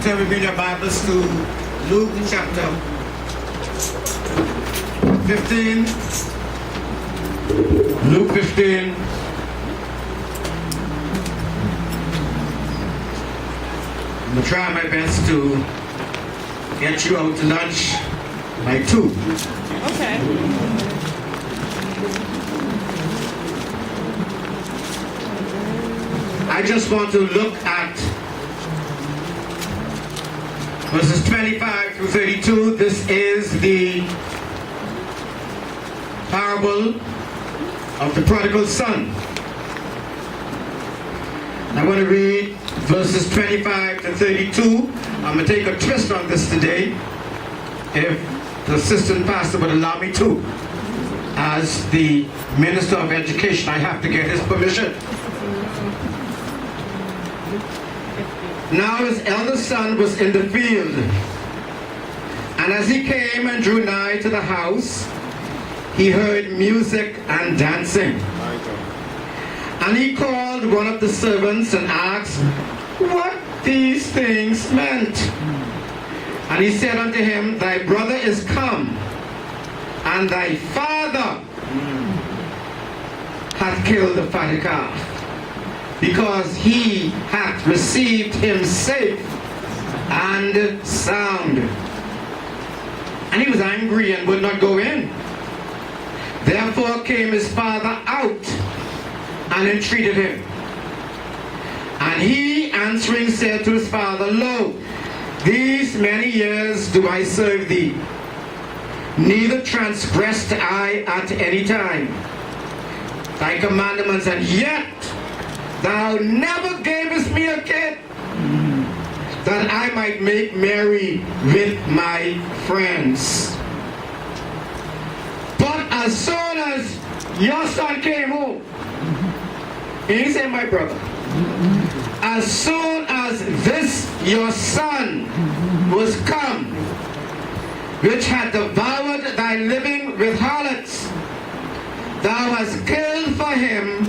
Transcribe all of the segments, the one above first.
Turn with me in your Bibles to Luke chapter 15. Luke 15. I'm going to try my best to get you out to lunch by 2. Okay. I just want to look at verses 25 through 32. This is the parable of the prodigal son. I want to read verses 25 to 32. I'm going to take a twist on this today, if the assistant pastor would allow me to. As the minister of education, I have to get his permission. Now his eldest son was in the field, and as he came and drew nigh to the house, he heard music and dancing. And he called one of the servants and asked what these things meant. And he said unto him, Thy brother is come, and thy father hath killed the fatted calf, because he hath received him safe and sound. And he was angry and would not go in. Therefore came his father out and entreated him. And he answering said to his father, Lo, these many years do I serve thee, neither transgressed I at any time thy commandments, and yet thou never gavest me a kid, that I might make merry with my friends. But as soon as your son came home, he said, my brother, as soon as this your son was come, which had devoured thy living with harlots, thou hast killed for him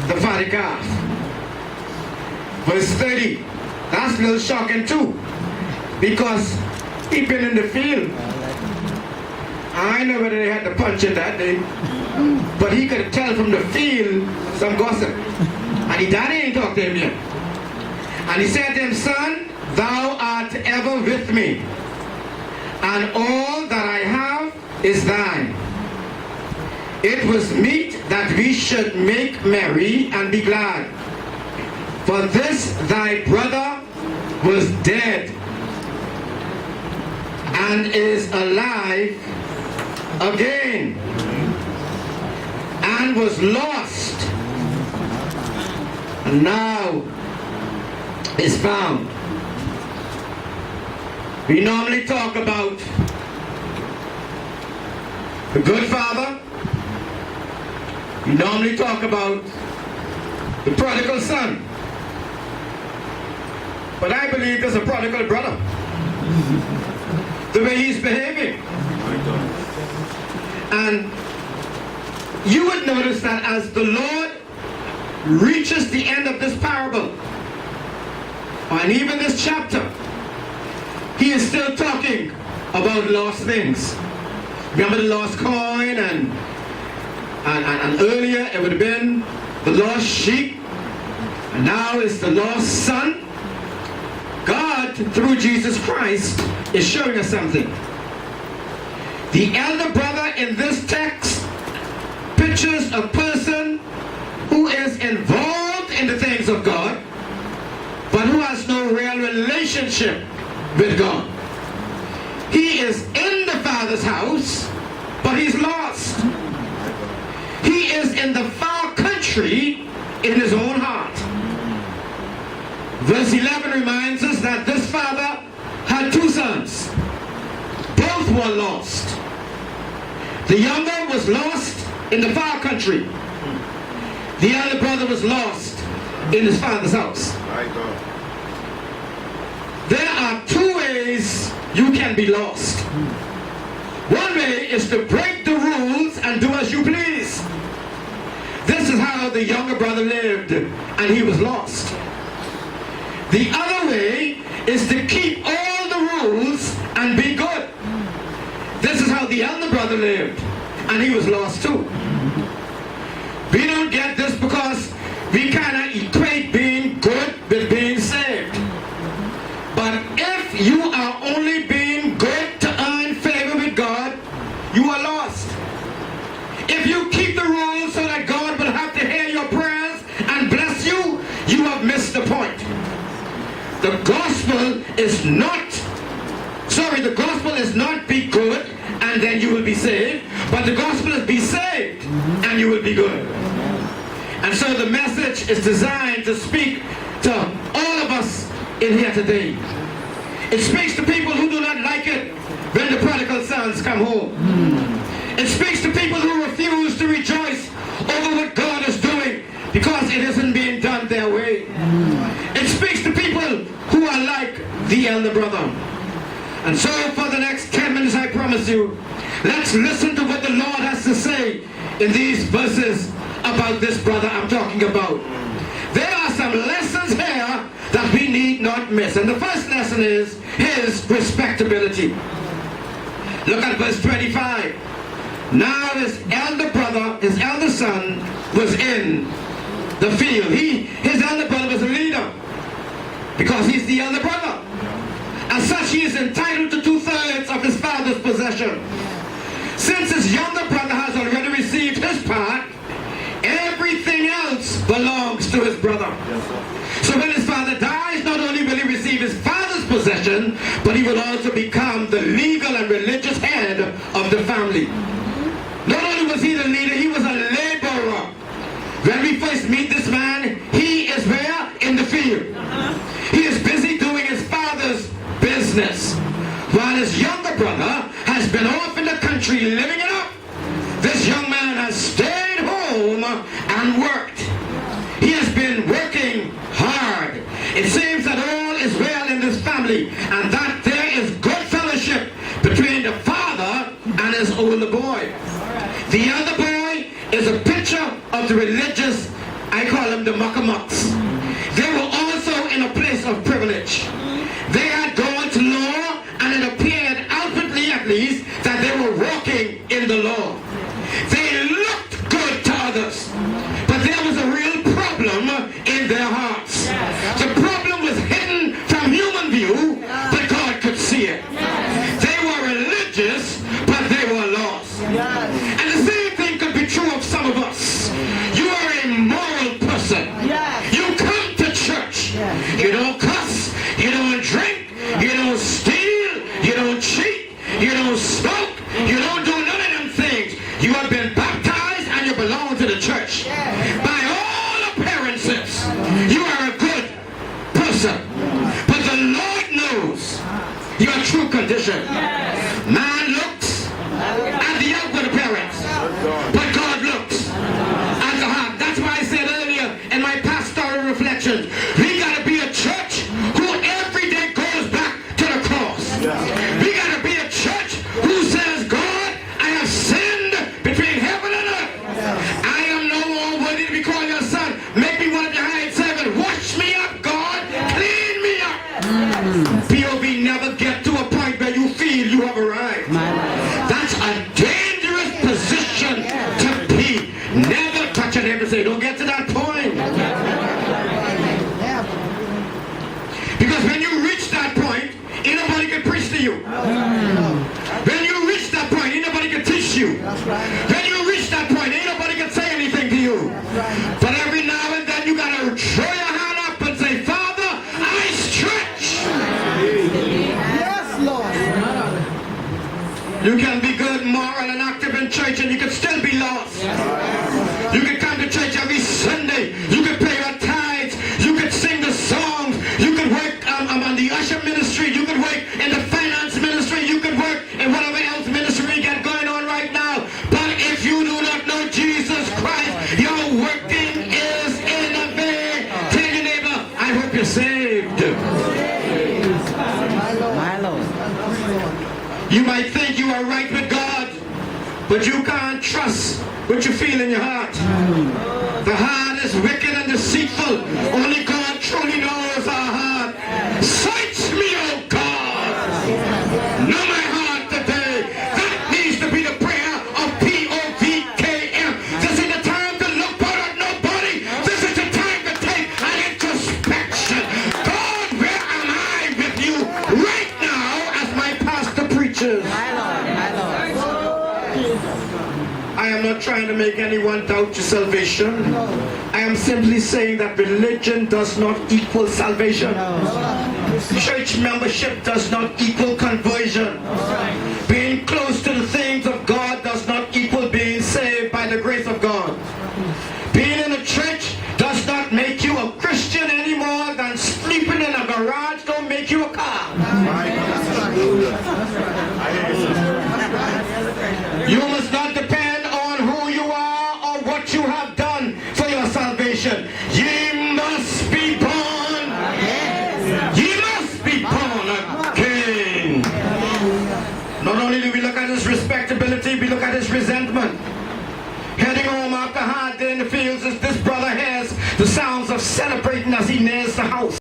the fatted calf. Verse 30. That's a little shocking too, because he'd been in the field. I know whether they had to punch him that day, but he could tell from the field some gossip. And he daddy ain't talked to him yet. And he said to him, Son, thou art ever with me, and all that I have is thine. It was meet that we should make merry and be glad. For this thy brother was dead, and is alive again, and was lost, and now is found. We normally talk about the good father. We normally talk about the prodigal son. But I believe there's a prodigal brother. The way he's behaving. And you would notice that as the Lord reaches the end of this parable, and even this chapter, he is still talking about lost things. Remember the lost coin, and earlier it would have been the lost sheep, and now it's the lost son. God, through Jesus Christ, is showing us something. The elder brother in this text pictures a person who is involved in the things of God, but who has no real relationship with God. He is in the Father's house, but he's lost. He is in the far country in his own heart. Verse 11 reminds us that this father had 2 sons. Both were lost. The younger was lost in the far country. The elder brother was lost in his father's house. There are 2 ways you can be lost. One way is to break the rules and do as you please. This is how the younger brother lived, and he was lost. The other way is to keep all the rules and be good. This is how the elder brother lived, and he was lost too. We don't get this because we kind of equate being good with being saved. But if you are only being good to earn favor with God, you are lost. If you keep the rules so that God will have to hear your prayers and bless you, you have missed the point. The gospel is not be good and then you will be saved, but the gospel is be saved and you will be good. And so the message is designed to speak to all of us in here today. It speaks to people who do not like it when the prodigal sons come home. It speaks to people who refuse to rejoice over what God is doing because it isn't being done their way. It speaks to people who are like the elder brother. And so for the next 10 minutes, I promise you, let's listen to what the Lord has to say in these verses about this brother I'm talking about. There are some lessons here that we need not miss. And the first lesson is his respectability. Look at verse 25. Now his elder brother, his elder son, was in the field. His elder brother was a leader because he's the elder brother. As such, he is entitled to 2/3 of his father's possession. Since his younger brother has already received his part, everything else belongs to his brother. So when his father dies, not only will he receive his father's possession, but he will also become the legal and religious head of the family. Not only was he the leader, he was a laborer. When we first meet this man, he is where? In the field. He is busy doing his father's business, while his younger brother has been off in the country living it up. This young man has stayed home and worked. He has been working hard. It seems that all is well in this family and that there is good fellowship between the father and his older boy. The elder boy is a picture of the religious, I call them the muckamucks. They were also in a place of privilege. They had God's law, and it appeared outwardly at least that they were walking in the law. They looked good to others, but there was a real problem in their hearts. The problem was hidden from human view, but God could see it. They were religious, but they were lost. And the same thing could be true of some of us. You are a moral person. You come to church. You don't cuss. You don't drink. You don't steal. You don't cheat. You don't smoke. You don't do none of them things. You have been baptized and you belong to the church. By all appearances, you are a good person. But the Lord knows your true condition. Man looks at the outward appearance, but God looks at the heart. That's why I said earlier in my pastoral reflections, we got to be a church who every day goes back to the cross. We got to be a church who says, God, I have sinned between heaven and earth. I am no more worthy to be called your son. Make me one of your hired servants. Wash me up, God. Clean me up. POV, never get to a point where you feel you have arrived. That's a dangerous position to be. Never touch it ever say, don't get to that point. Because when you reach that point, ain't nobody can preach to you. When you reach that point, ain't nobody can teach you. When you reach that point, ain't nobody can say anything to you. But every now and then you gotta throw your hand up and say, Father, I stretch. Yes, Lord. You can be good, moral, and active in church, and you can still be lost. You can come to church every Sunday. You can pay your tithes. You can sing the songs. You can work on the usher ministry. You can work in the finance ministry. You can work in whatever else ministry we got going on right now. But if you do not know Jesus Christ, your working is in a vain. Tell your neighbor, I hope you're saved. My Lord. You might think you are right with God, but you can't trust what you feel in your heart. The heart is wicked and deceitful. Only God truly knows our heart. Search me, trying to make anyone doubt your salvation. I am simply saying that religion does not equal salvation. Church membership does not equal conversion. Being close to the things of God does not equal being saved by the grace of God. Being in a church does not make you a Christian any more than sleeping in a garage don't make you a car. You must not depend on who you are or what you have done for your salvation. Ye must be born. Ye must be born again. Not only do we look at his respectability, we look at his resentment. Heading home after a hard day in the fields, as this brother has the sounds of celebrating as he nears the house.